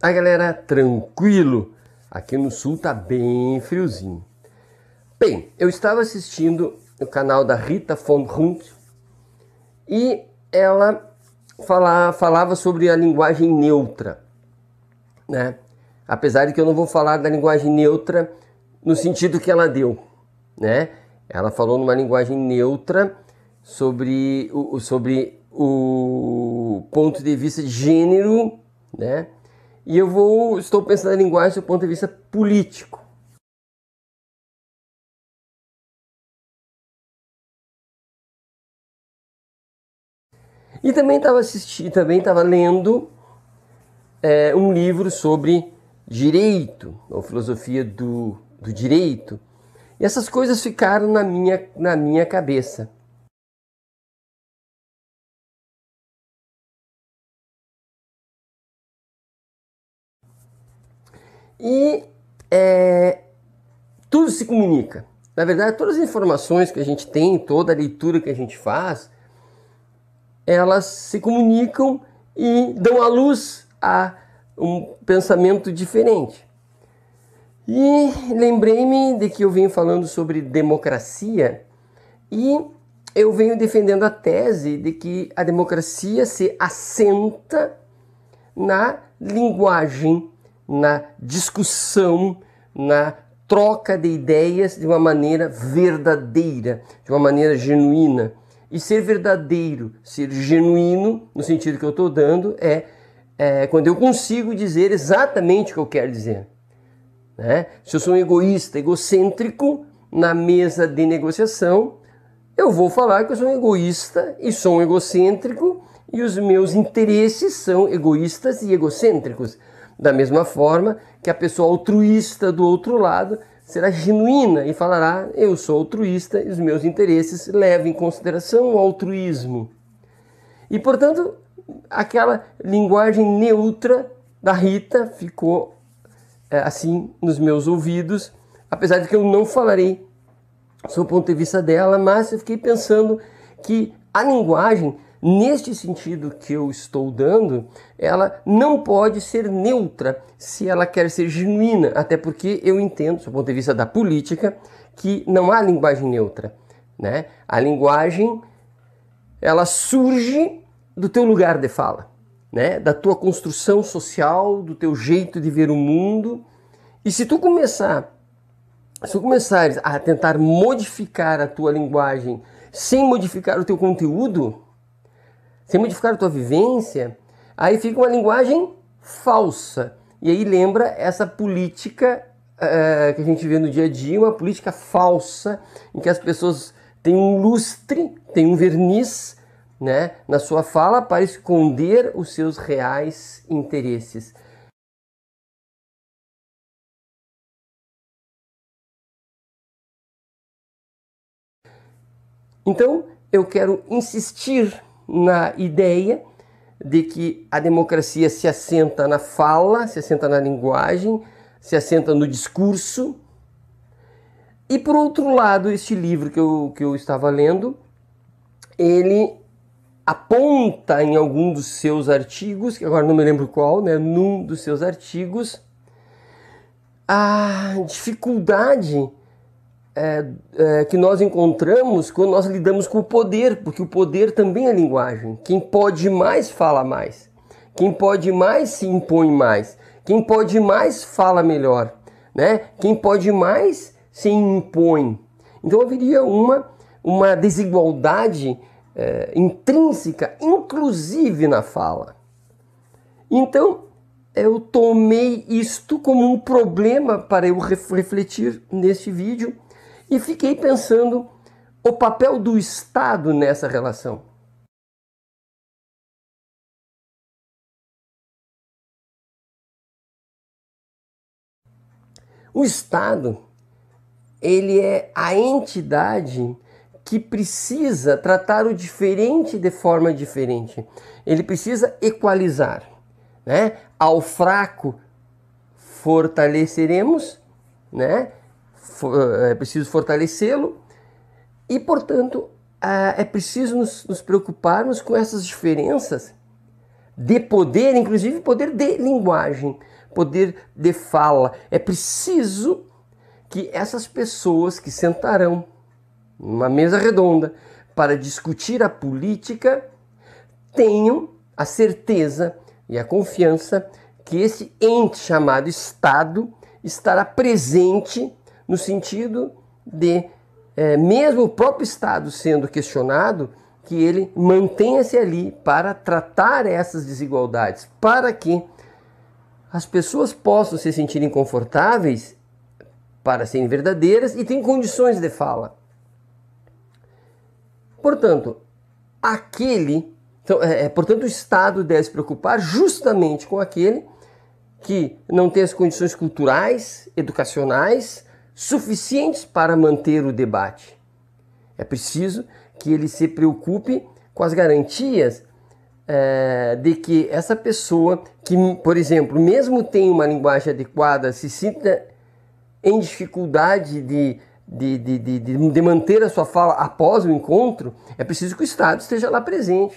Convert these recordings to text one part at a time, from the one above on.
Tá, galera, tranquilo? Aqui no sul tá bem friozinho. Bem, eu estava assistindo o canal da Rita von Hunt e ela falava sobre a linguagem neutra, né? Apesar de que eu não vou falar da linguagem neutra no sentido que ela deu, né? Ela falou numa linguagem neutra sobre o ponto de vista de gênero, né? E estou pensando na linguagem do ponto de vista político. E também estava lendo um livro sobre direito, ou filosofia do direito. E essas coisas ficaram na minha cabeça. E tudo se comunica. Na verdade, todas as informações que a gente tem, toda a leitura que a gente faz, elas se comunicam e dão à luz a um pensamento diferente. E lembrei-me de que eu venho falando sobre democracia e eu venho defendendo a tese de que a democracia se assenta na linguagem, na discussão, na troca de ideias de uma maneira verdadeira, de uma maneira genuína. E ser verdadeiro, ser genuíno, no sentido que eu estou dando, é quando eu consigo dizer exatamente o que eu quero dizer, né? Se eu sou um egoísta, egocêntrico, na mesa de negociação, eu vou falar que eu sou um egoísta e sou um egocêntrico e os meus interesses são egoístas e egocêntricos. Da mesma forma que a pessoa altruísta do outro lado será genuína e falará: eu sou altruísta e os meus interesses levam em consideração o altruísmo. E, portanto, aquela linguagem neutra da Rita ficou assim nos meus ouvidos, apesar de que eu não falarei sob o ponto de vista dela, mas eu fiquei pensando que a linguagem, neste sentido que eu estou dando, ela não pode ser neutra se ela quer ser genuína, até porque eu entendo, do ponto de vista da política, que não há linguagem neutra, né? A linguagem, ela surge do teu lugar de fala, né? Da tua construção social, do teu jeito de ver o mundo. E se tu começares a tentar modificar a tua linguagem sem modificar o teu conteúdo, sem modificar a tua vivência, aí fica uma linguagem falsa. E aí lembra essa política que a gente vê no dia a dia, uma política falsa, em que as pessoas têm um lustre, têm um verniz, né, na sua fala para esconder os seus reais interesses. Então, eu quero insistir na ideia de que a democracia se assenta na fala, se assenta na linguagem, se assenta no discurso. E, por outro lado, este livro que eu estava lendo, ele aponta em algum dos seus artigos, que agora não me lembro qual, né, num dos seus artigos, a dificuldade que nós encontramos quando nós lidamos com o poder, porque o poder também é linguagem. Quem pode mais fala mais, quem pode mais se impõe mais, quem pode mais fala melhor, né? Quem pode mais se impõe. Então haveria uma desigualdade intrínseca, inclusive na fala. Então eu tomei isto como um problema para eu refletir neste vídeo. E fiquei pensando o papel do Estado nessa relação. O Estado, ele é a entidade que precisa tratar o diferente de forma diferente. Ele precisa equalizar, né? Ao fraco fortaleceremos, né? É preciso fortalecê-lo e, portanto, é preciso nos preocuparmos com essas diferenças de poder, inclusive poder de linguagem, poder de fala. É preciso que essas pessoas que sentarão numa mesa redonda para discutir a política tenham a certeza e a confiança que esse ente chamado Estado estará presente no sentido de, mesmo o próprio Estado sendo questionado, que ele mantenha-se ali para tratar essas desigualdades, para que as pessoas possam se sentirem confortáveis para serem verdadeiras e tenham condições de fala. Portanto, portanto, o Estado deve se preocupar justamente com aquele que não tem as condições culturais, educacionais suficientes para manter o debate. É preciso que ele se preocupe com as garantias de que essa pessoa que, por exemplo, mesmo tenha uma linguagem adequada, se sinta em dificuldade de manter a sua fala após o encontro, é preciso que o Estado esteja lá presente,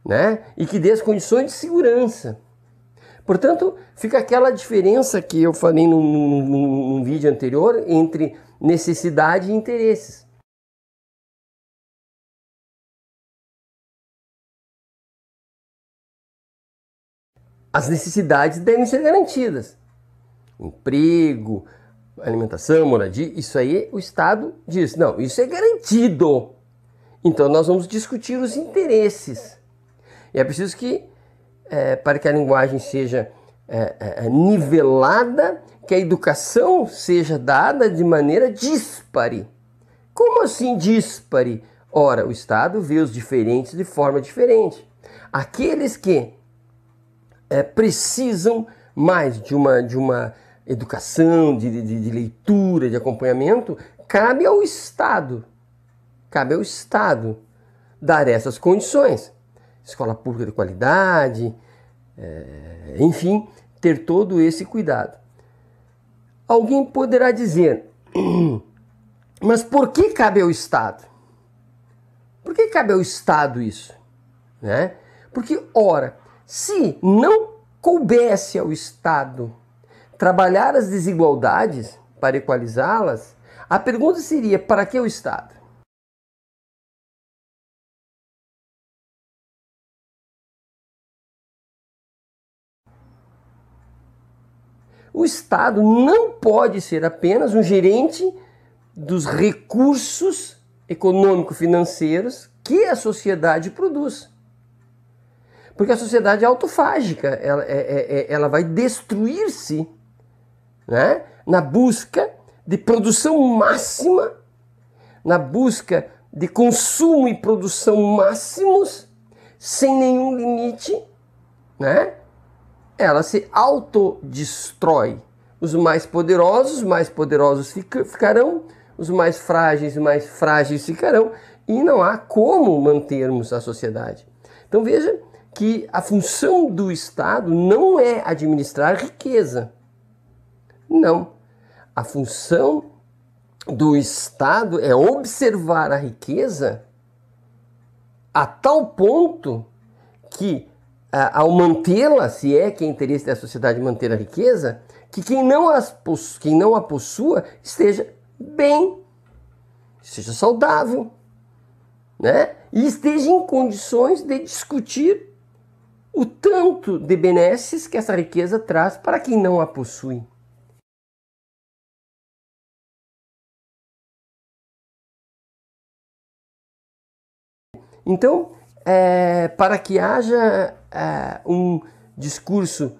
né? E que dê as condições de segurança. Portanto, fica aquela diferença que eu falei num vídeo anterior entre necessidade e interesses. As necessidades devem ser garantidas. Emprego, alimentação, moradia, isso aí o Estado diz, não, isso é garantido. Então nós vamos discutir os interesses. E é preciso que, para que a linguagem seja nivelada, que a educação seja dada de maneira díspare. Como assim díspare? Ora, o Estado vê os diferentes de forma diferente. Aqueles que precisam mais de uma educação, de leitura, de acompanhamento, cabe ao Estado dar essas condições. Escola pública de qualidade, enfim, ter todo esse cuidado. Alguém poderá dizer, mas por que cabe ao Estado? Por que cabe ao Estado isso? Né? Porque, ora, se não coubesse ao Estado trabalhar as desigualdades para equalizá-las, a pergunta seria, para que o Estado? O Estado não pode ser apenas um gerente dos recursos econômico-financeiros que a sociedade produz. Porque a sociedade é autofágica, ela vai destruir-se, né, na busca de produção máxima, na busca de consumo e produção máximos, sem nenhum limite, né? Ela se autodestrói. Os mais poderosos ficarão, os mais frágeis ficarão, e não há como mantermos a sociedade. Então veja que a função do Estado não é administrar riqueza. Não. A função do Estado é observar a riqueza a tal ponto que, ao mantê-la, se é que é interesse da sociedade manter a riqueza, que quem não a possua esteja bem, esteja saudável, né? E esteja em condições de discutir o tanto de benesses que essa riqueza traz para quem não a possui. Então, para que haja um discurso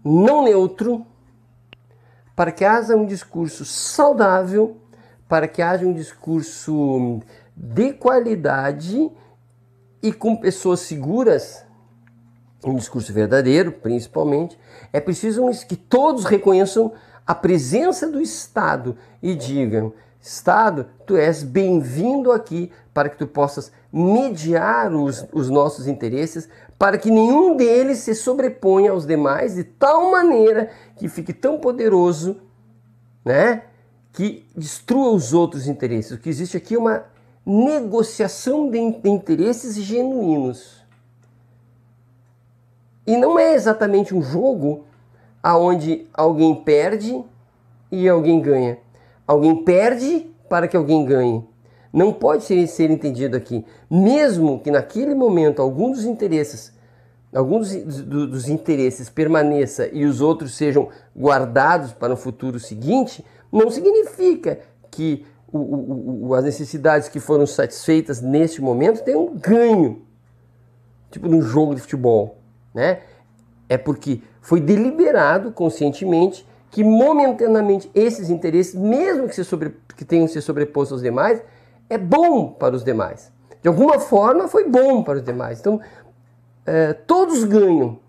não neutro, para que haja um discurso saudável, para que haja um discurso de qualidade e com pessoas seguras, um discurso verdadeiro, principalmente, é preciso que todos reconheçam a presença do Estado e digam: Estado, tu és bem-vindo aqui para que tu possas mediar os nossos interesses, para que nenhum deles se sobreponha aos demais de tal maneira que fique tão poderoso, né, que destrua os outros interesses. O que existe aqui é uma negociação de interesses genuínos. E não é exatamente um jogo aonde alguém perde e alguém ganha. Alguém perde para que alguém ganhe. Não pode ser entendido aqui. Mesmo que naquele momento alguns dos interesses permaneça e os outros sejam guardados para o futuro seguinte, não significa que as necessidades que foram satisfeitas neste momento tenham um ganho, tipo num jogo de futebol, né? É porque foi deliberado conscientemente que momentaneamente esses interesses, mesmo que tenham se sobreposto aos demais, é bom para os demais. De alguma forma foi bom para os demais. Então, todos ganham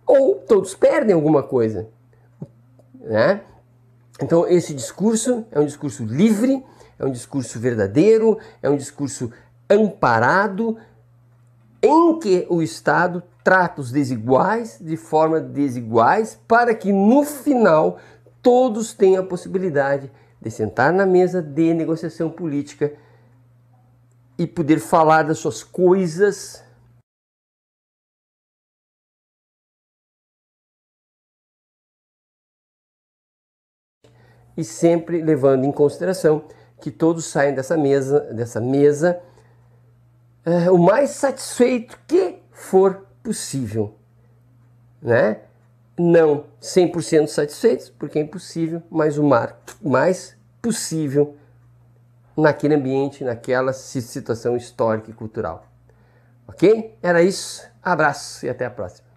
ou todos perdem alguma coisa, né? Então esse discurso é um discurso livre, é um discurso verdadeiro, é um discurso amparado, em que o Estado trata os desiguais de forma desiguais para que no final todos tenham a possibilidade de sentar na mesa de negociação política e poder falar das suas coisas e sempre levando em consideração que todos saiam dessa mesa o mais satisfeito que for possível, né? Não 100% satisfeitos, porque é impossível, mas o mais possível naquele ambiente, naquela situação histórica e cultural. Ok? Era isso. Abraço e até a próxima.